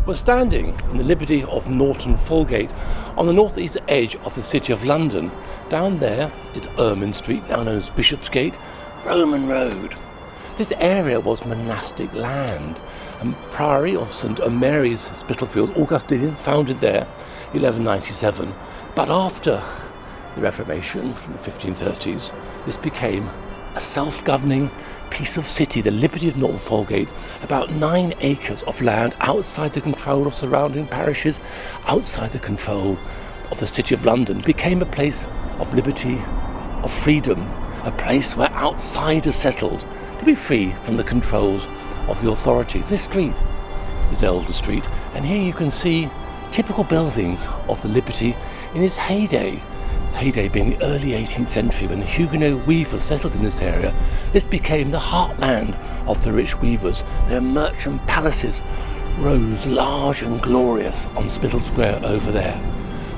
We're standing in the Liberty of Norton Folgate on the northeast edge of the City of London. Down there is Ermine Street, now known as Bishopsgate, Roman Road. This area was monastic land, and Priory of St Mary's, Spitalfields, Augustinian, founded there 1197. But after the Reformation from the 1530s, this became a self-governing piece of city, the Liberty of Norton Folgate, about 9 acres of land outside the control of surrounding parishes, outside the control of the City of London, became a place of liberty, of freedom, a place where outsiders settled to be free from the controls of the authorities. This street is Elder Street, and here you can see typical buildings of the Liberty in its heyday being the early 18th century, when the Huguenot weavers settled in this area. This became the heartland of the rich weavers. Their merchant palaces rose large and glorious on Spital Square over there.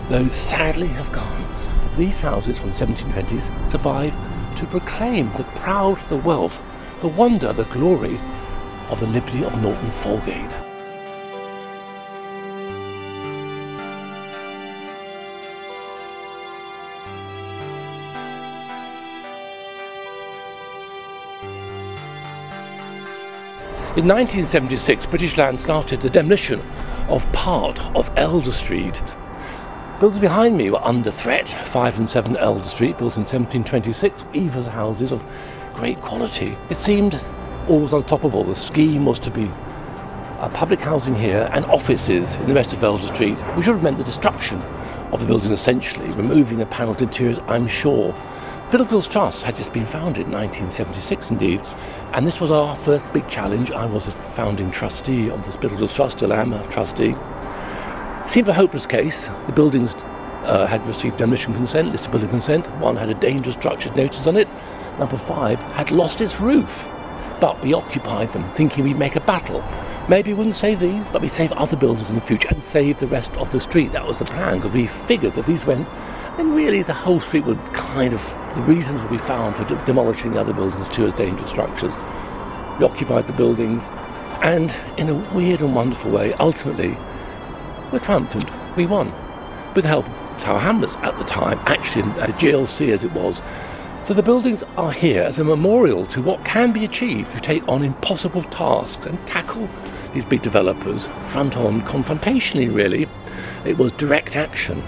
Those sadly have gone. But these houses from the 1720s survive to proclaim the proud, the wealth, the wonder, the glory of the Liberty of Norton Folgate. In 1976, British Land started the demolition of part of Elder Street. Buildings behind me were under threat. 5 and 7 Elder Street, built in 1726, weavers' houses of great quality. It seemed always unstoppable. The scheme was to be public housing here and offices in the rest of Elder Street, which would have meant the destruction of the building, essentially, removing the panelled interiors, I'm sure. Spitalfields Trust had just been founded in 1976 indeed, and this was our first big challenge. I was a founding trustee of the Spitalfields Trust, still am a trustee. It seemed a hopeless case. The buildings had received demolition consent, listed building consent. One had a dangerous structures notice on it. Number 5 had lost its roof. But we occupied them, thinking we'd make a battle. Maybe we wouldn't save these, but we'd save other buildings in the future and save the rest of the street. That was the plan, because we figured that these went, and really the whole street would the reasons would be found for demolishing the other buildings too as dangerous structures. We occupied the buildings, and in a weird and wonderful way, ultimately, we're triumphant. We won. With the help of Tower Hamlets at the time, actually at the GLC as it was. So the buildings are here as a memorial to what can be achieved to take on impossible tasks and tackle these big developers front on, confrontationally really. It was direct action.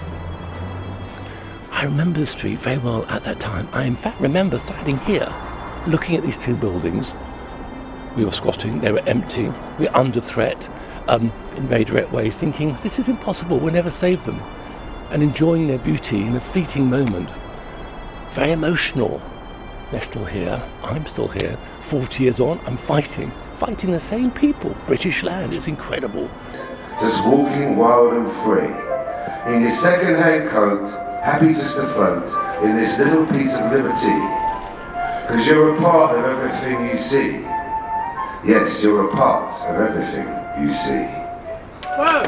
I remember the street very well at that time. I in fact remember standing here, looking at these 2 buildings. We were squatting, they were empty, we were under threat, in very direct ways, thinking this is impossible, we'll never save them, and enjoying their beauty in a fleeting moment. Very emotional. They're still here, I'm still here. 40 years on, I'm fighting the same people. British land, it's incredible. Just walking wild and free, in your second-hand coat, happy just to float in this little piece of liberty. Because you're a part of everything you see. Yes, you're a part of everything you see. Whoa.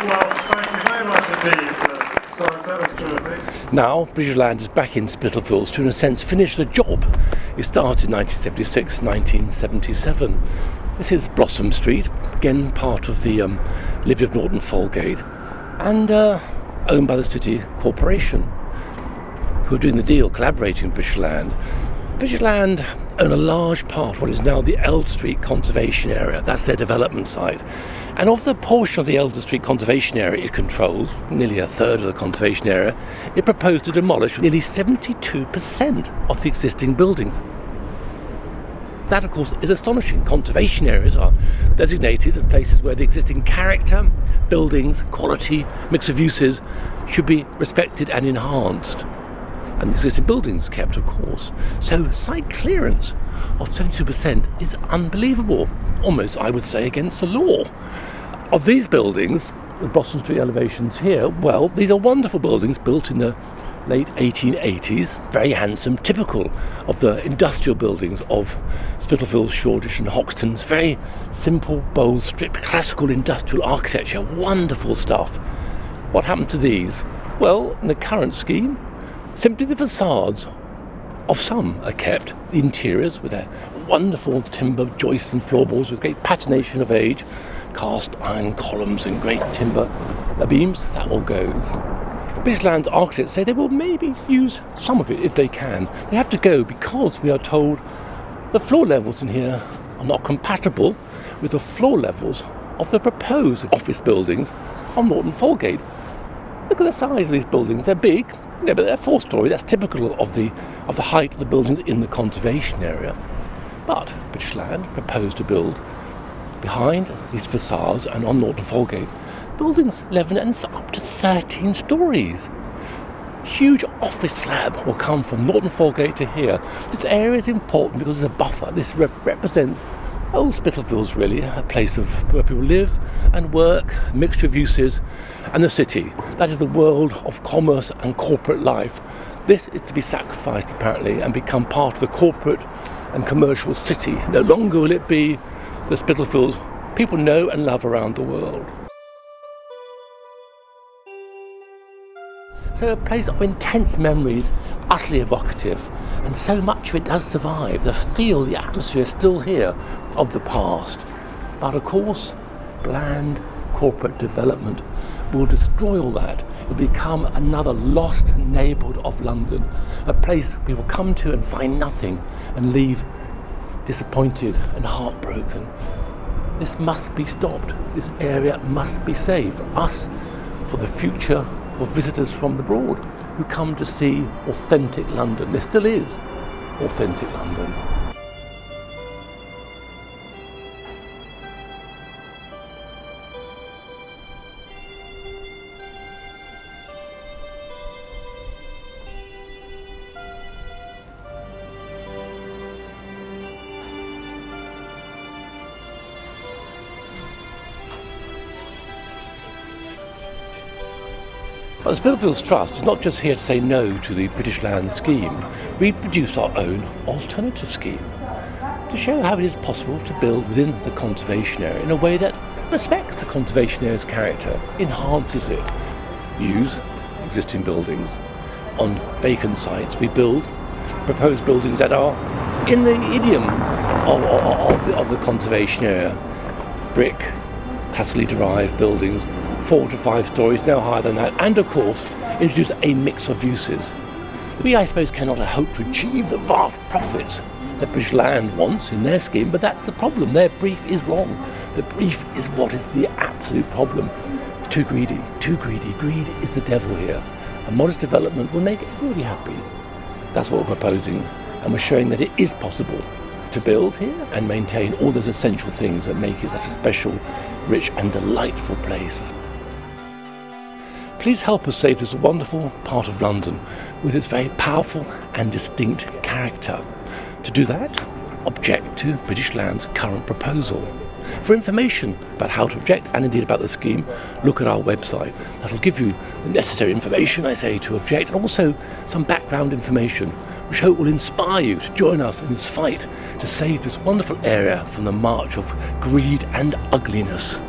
Well, thank you very much indeed, Simon. That was terrific. Now, British Land is back in Spitalfields to, in a sense, finish the job it started in 1976, 1977. This is Blossom Street, again part of the Liberty of Norton Folgate, and owned by the City Corporation, who are doing the deal, collaborating with British Land. British Land own a large part of what is now the Elder Street Conservation Area. That's their development site. And of the portion of the Elder Street Conservation Area it controls, nearly a third of the conservation area, it proposed to demolish nearly 72% of the existing buildings. That, of course, is astonishing. Conservation areas are designated as places where the existing character, buildings, quality, mix of uses should be respected and enhanced. And the existing buildings kept, of course. So site clearance of 72% is unbelievable. Almost, I would say, against the law. Of these buildings, the Blossom Street elevations here, well, these are wonderful buildings built in the late 1880s, very handsome, typical of the industrial buildings of Spitalfields, Shoreditch and Hoxton. It's very simple, bold, stripped, classical industrial architecture, wonderful stuff. What happened to these? Well, in the current scheme, simply the facades of some are kept. The interiors with their wonderful timber joists and floorboards with great patination of age, cast iron columns and great timber beams, that all goes. British Land's architects say they will maybe use some of it if they can. They have to go because we are told the floor levels in here are not compatible with the floor levels of the proposed office buildings on Norton Folgate. Look at the size of these buildings. They're big, but they're 4-storey. That's typical of the height of the buildings in the conservation area. But British Land proposed to build behind these facades and on Norton Folgate buildings 11 and up to 13 stories. Huge office slab will come from Norton Folgate to here. This area is important because it's a buffer. This represents Old Spitalfields, really, a place where people live and work, mixture of uses, and the city. That is the world of commerce and corporate life. This is to be sacrificed, apparently, and become part of the corporate and commercial city. No longer will it be the Spitalfields people know and love around the world. So a place of intense memories, utterly evocative, and so much of it does survive. The feel, the atmosphere is still here of the past. But of course, bland corporate development will destroy all that. It will become another lost neighbourhood of London, a place people come to and find nothing and leave disappointed and heartbroken. This must be stopped. This area must be saved for us, for the future, for visitors from abroad who come to see authentic London. There still is authentic London. But the Spitalfields Trust is not just here to say no to the British Land scheme. We produce our own alternative scheme to show how it is possible to build within the conservation area in a way that respects the conservation area's character, enhances it. We use existing buildings. On vacant sites we build proposed buildings that are in the idiom of the conservation area. Brick, classically derived buildings, 4 to 5 stories, no higher than that, and of course introduce a mix of uses. We, I suppose, cannot hope to achieve the vast profits that British Land wants in their scheme, but that's the problem. Their brief is wrong. The brief is what is the absolute problem. It's too greedy, too greedy. Greed is the devil here. A modest development will make everybody happy. That's what we're proposing, and we're showing that it is possible to build here and maintain all those essential things that make it such a special, rich and delightful place. Please help us save this wonderful part of London with its very powerful and distinct character. To do that, object to British Land's current proposal. For information about how to object and indeed about the scheme, look at our website. That'll give you the necessary information, I say, to object, and also some background information which I hope will inspire you to join us in this fight to save this wonderful area from the march of greed and ugliness.